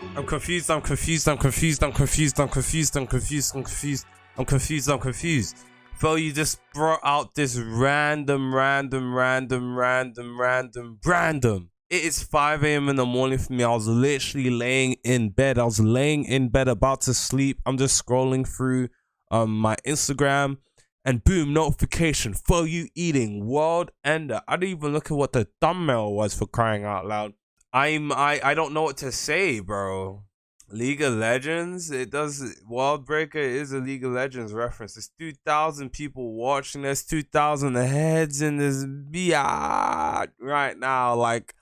I'm confused, I'm confused, I'm confused, I'm confused, I'm confused, I'm confused, I'm confused, I'm confused, I'm confused. Phoeyu just brought out this random. It is 5 a.m. in the morning for me. I was literally laying in bed. About to sleep. I'm just scrolling through my Instagram and boom, notification. Phoeyu eating world ender. I didn't even look at what the thumbnail was, for crying out loud. I don't know what to say, bro. League of Legends, it does. World Breaker is a League of Legends reference. There's 2,000 people watching. There's 2,000 heads in this right now. Like,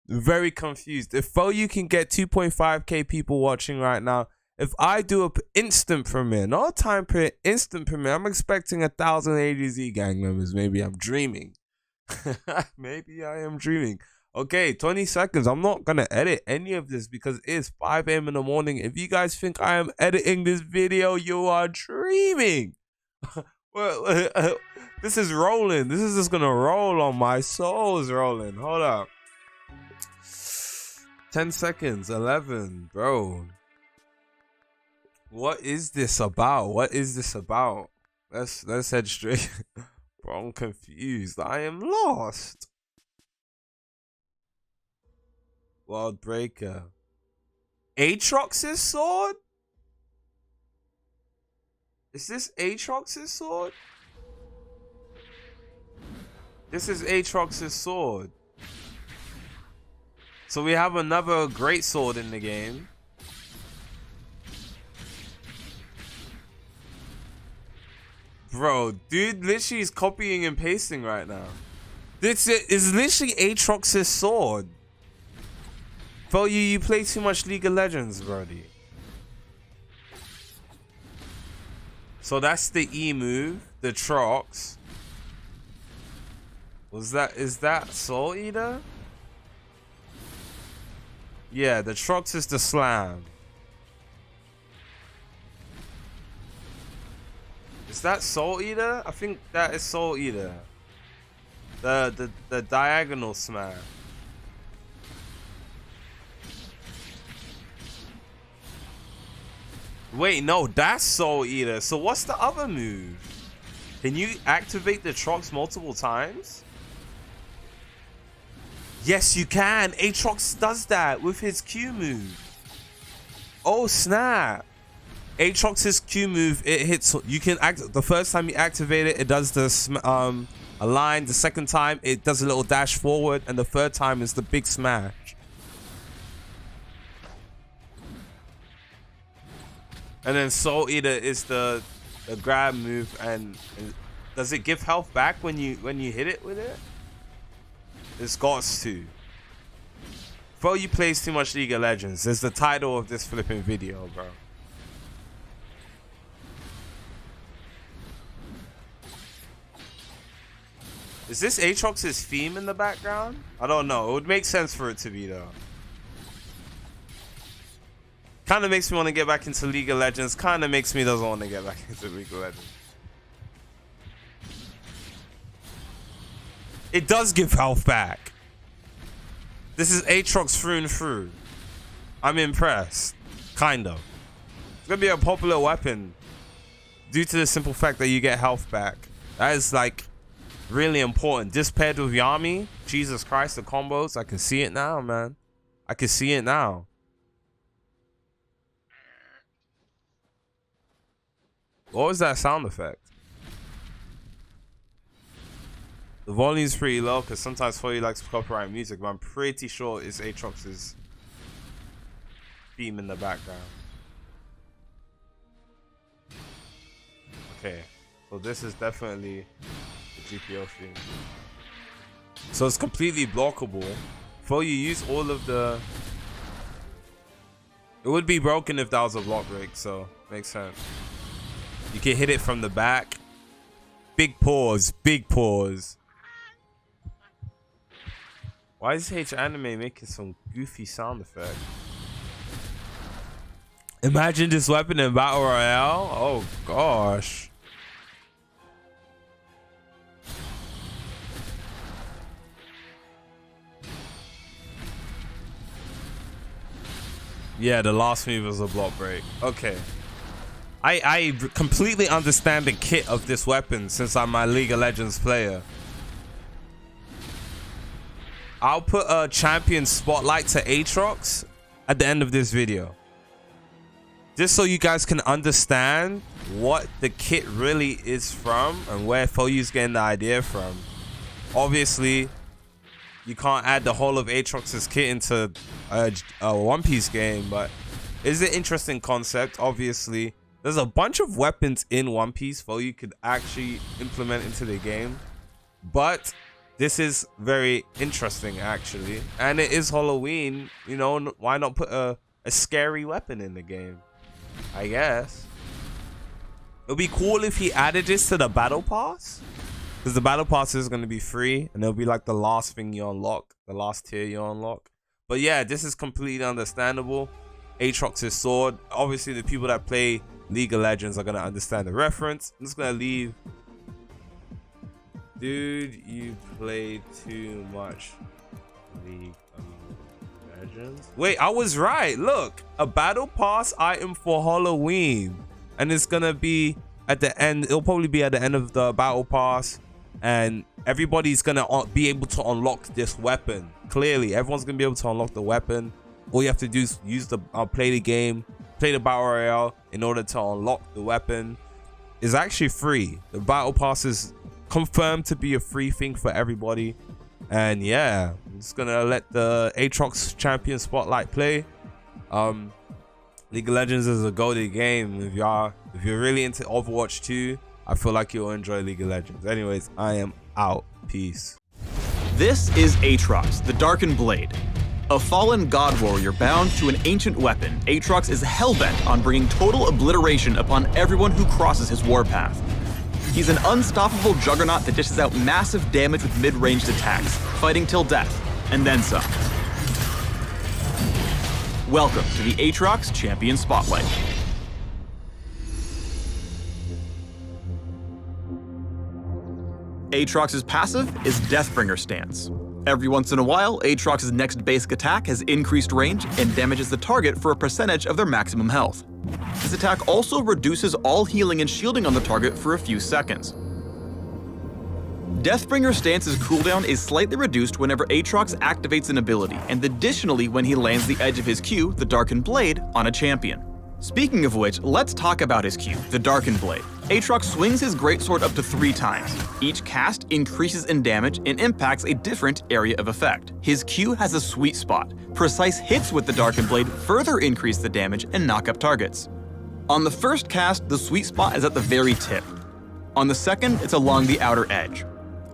very confused. If Phoeyu can get 2.5k people watching right now, if I do a instant premiere, not a time period, instant premiere, I'm expecting 1,000 ADZ gang members. Maybe I'm dreaming. Maybe I am dreaming. Okay, 20 seconds. I'm not going to edit any of this because it is 5 a.m. in the morning. If you guys think I am editing this video, you are dreaming. Well, this is rolling. This is just going to roll on. My soul is rolling. Hold up. 10 seconds. 11. Bro. What is this about? What is this about? Let's head straight. Bro, I'm confused. I am lost. World Breaker. Aatrox's sword? Is this Aatrox's sword? This is Aatrox's sword. So we have another great sword in the game. Bro, dude literally is copying and pasting right now. This is literally Aatrox's sword. Phoeyu, you play too much League of Legends, brody. So that's the E move, the Trox. Is that Soul Eater? Yeah, the Trox is the slam. Is that Soul Eater? I think that is Soul Eater. The diagonal smash. Wait, no, that's Soul Eater. So what's the other move? Can you activate the Trox multiple times? Yes, you can. Aatrox does that with his Q move. Oh, snap. Aatrox's Q move, it hits. You can act the first time you activate it, it does the a line. The second time, it does a little dash forward, and the third time is the big smash. And then Soul Eater is the grab move, and does it give health back when you hit it with it? It's got to. Phoeyu plays too much League of Legends. It's the title of this flipping video, bro. Is this Aatrox's theme in the background? I don't know. It would make sense for it to be though. Kind of makes me want to get back into League of Legends. Kind of makes me doesn't want to get back into League of Legends. It does give health back. This is Aatrox through and through. I'm impressed. Kind of. It's going to be a popular weapon due to the simple fact that you get health back. That is like really important. This paired with Yami. Jesus Christ, the combos. I can see it now, man. I can see it now. What was that sound effect? The volume's pretty low because sometimes Phoeyu likes copyright music, but I'm pretty sure it's Aatrox's theme in the background. Okay, so this is definitely the GPO theme. So it's completely blockable. Phoeyu use all of the... It would be broken if that was a block break, so makes sense. You can hit it from the back. Big pause, big pause. Why is H Anime making some goofy sound effect? Imagine this weapon in Battle Royale. Oh gosh. Yeah, the last move was a block break. Okay. I completely understand the kit of this weapon since I'm a League of Legends player. I'll put a champion spotlight to Aatrox at the end of this video, just so you guys can understand what the kit really is from and where Phoeyu's getting the idea from. Obviously, you can't add the whole of Aatrox's kit into a One Piece game, but it's an interesting concept. Obviously, there's a bunch of weapons in One Piece Phoeyu could actually implement into the game, but this is very interesting actually, and it is Halloween. You know, why not put a scary weapon in the game? I guess it would be cool if he added this to the battle pass, because the battle pass is going to be free and it'll be like the last thing you unlock, the last tier you unlock. But yeah, this is completely understandable. Aatrox's sword, obviously the people that play League of Legends are going to understand the reference. I'm just going to leave. Dude, you play too much League of Legends. Wait, I was right. Look, a battle pass item for Halloween, and it's gonna be at the end. It'll probably be at the end of the battle pass, and everybody's gonna be able to unlock this weapon. Clearly, everyone's gonna be able to unlock the weapon. All you have to do is use the play the game, play the battle royale in order to unlock the weapon. It's actually free. The battle pass is confirmed to be a free thing for everybody. And yeah, I'm just gonna let the Aatrox champion spotlight play. League of Legends is a goated game. If you're really into Overwatch 2, I feel like you'll enjoy League of Legends. Anyways, I am out. Peace. This is Aatrox, the Darkened Blade. A fallen god warrior bound to an ancient weapon, Aatrox is hellbent on bringing total obliteration upon everyone who crosses his warpath. He's an unstoppable juggernaut that dishes out massive damage with mid-ranged attacks, fighting till death, and then some. Welcome to the Aatrox Champion Spotlight. Aatrox's passive is Deathbringer Stance. Every once in a while, Aatrox's next basic attack has increased range and damages the target for a percentage of their maximum health. This attack also reduces all healing and shielding on the target for a few seconds. Deathbringer Stance's cooldown is slightly reduced whenever Aatrox activates an ability, and additionally when he lands the edge of his Q, the Darkened Blade, on a champion. Speaking of which, let's talk about his Q, the Darkened Blade. Aatrox swings his greatsword up to 3 times. Each cast increases in damage and impacts a different area of effect. His Q has a sweet spot. Precise hits with the Darkened Blade further increase the damage and knock up targets. On the first cast, the sweet spot is at the very tip. On the second, it's along the outer edge.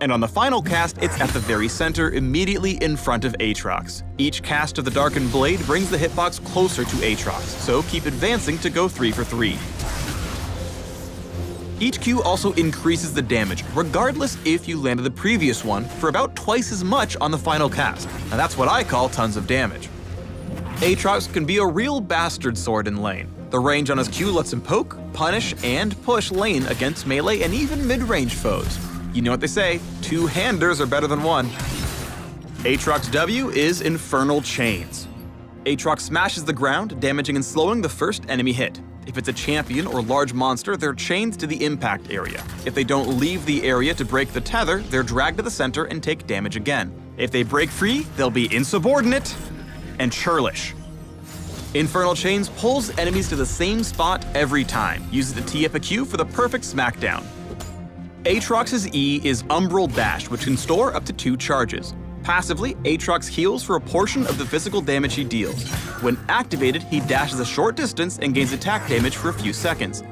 And on the final cast, it's at the very center, immediately in front of Aatrox. Each cast of the Darkened Blade brings the hitbox closer to Aatrox, so keep advancing to go 3 for 3. Each Q also increases the damage, regardless if you landed the previous one, for about twice as much on the final cast. Now that's what I call tons of damage. Aatrox can be a real bastard sword in lane. The range on his Q lets him poke, punish, and push lane against melee and even mid-range foes. You know what they say, 2-handers are better than 1. Aatrox W is Infernal Chains. Aatrox smashes the ground, damaging and slowing the first enemy hit. If it's a champion or large monster, they're chained to the impact area. If they don't leave the area to break the tether, they're dragged to the center and take damage again. If they break free, they'll be insubordinate and churlish. Infernal Chains pulls enemies to the same spot every time, uses the tee up a Q for the perfect smackdown. Aatrox's E is Umbral Dash, which can store up to 2 charges. Passively, Aatrox heals for a portion of the physical damage he deals. When activated, he dashes a short distance and gains attack damage for a few seconds.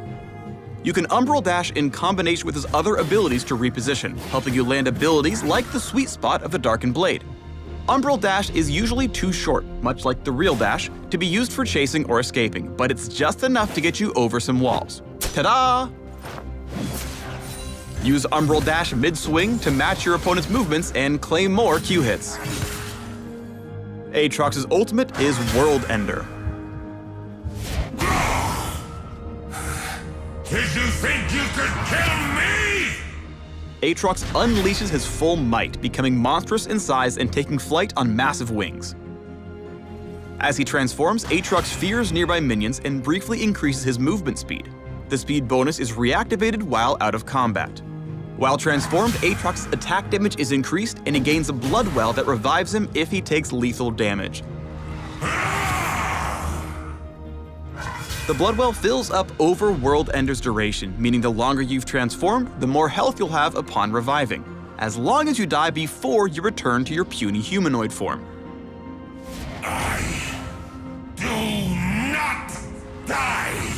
You can Umbral Dash in combination with his other abilities to reposition, helping you land abilities like the sweet spot of the Darkened Blade. Umbral Dash is usually too short, much like the real dash, to be used for chasing or escaping, but it's just enough to get you over some walls. Ta-da! Use Umbral Dash mid-swing to match your opponent's movements and claim more Q hits. Aatrox's ultimate is World Ender. Did you think you could kill me? Aatrox unleashes his full might, becoming monstrous in size and taking flight on massive wings. As he transforms, Aatrox fears nearby minions and briefly increases his movement speed. The speed bonus is reactivated while out of combat. While transformed, Aatrox's attack damage is increased and he gains a blood well that revives him if he takes lethal damage. The blood well fills up over World Ender's duration, meaning the longer you've transformed, the more health you'll have upon reviving, as long as you die before you return to your puny humanoid form. I do not die!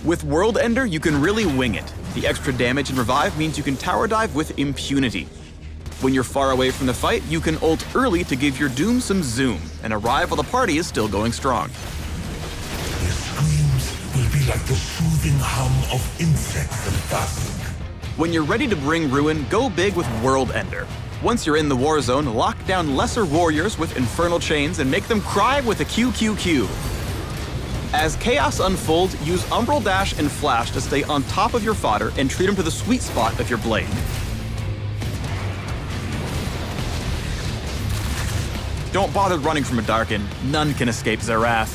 With World Ender, you can really wing it. The extra damage and revive means you can tower dive with impunity. When you're far away from the fight, you can ult early to give your doom some zoom, and arrive while the party is still going strong. Their screams will be like the soothing hum of insects at dusk. When you're ready to bring ruin, go big with World Ender. Once you're in the war zone, lock down lesser warriors with infernal chains and make them cry with a QQQ. As chaos unfolds, use Umbral Dash and Flash to stay on top of your fodder and treat him to the sweet spot of your blade. Don't bother running from a Darkin. None can escape Zerath.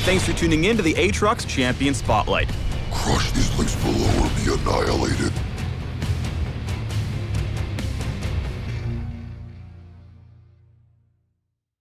Thanks for tuning in to the Aatrox Champion Spotlight. Crush these links below or be annihilated.